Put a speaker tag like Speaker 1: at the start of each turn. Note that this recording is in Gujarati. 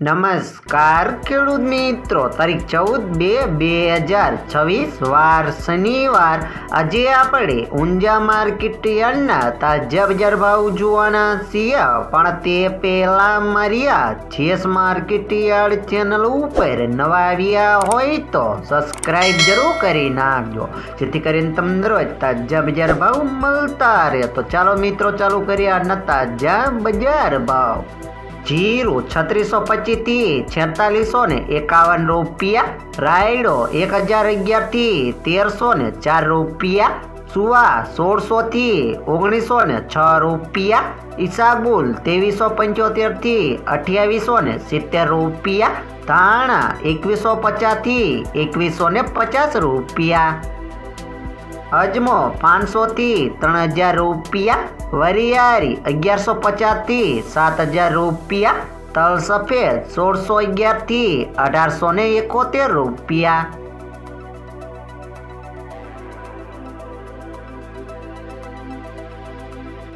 Speaker 1: નમસ્કાર ખેડૂત મિત્રો, તારીખ 14/2/2026 વાર શનિવાર। આજે આપણે ઊંઝા માર્કેટ યાર્ડના તાજા બજાર ભાવ જોવાના છીએ, પણ તે પહેલા મારી આ જેસ માર્કેટ યાર્ડ ચેનલ ઉપર નવા આવ્યા હોય તો સબસ્ક્રાઇબ જરૂર કરી નાખજો, જેથી કરીને તમને રોજ તાજા બજાર ભાવ મળતા રહે। તો ચાલો મિત્રો, ચાલુ કરીએ આજના તાજા બજાર ભાવ। जीरो 3625 थी 4651 रुपया, रायडो 1011 थी 1304 रुपया, सुवा 1600 थी 1906 रुपया, ईसाबुल 2375 थी 2870 रुपया, धाणा 2150 थी 2150 रुपया, अजमो 500 थी 3000 रुपया, वरियारी 1150 थी 7000 रुपया, तल सफेद 1611 थी 1871 रुपया।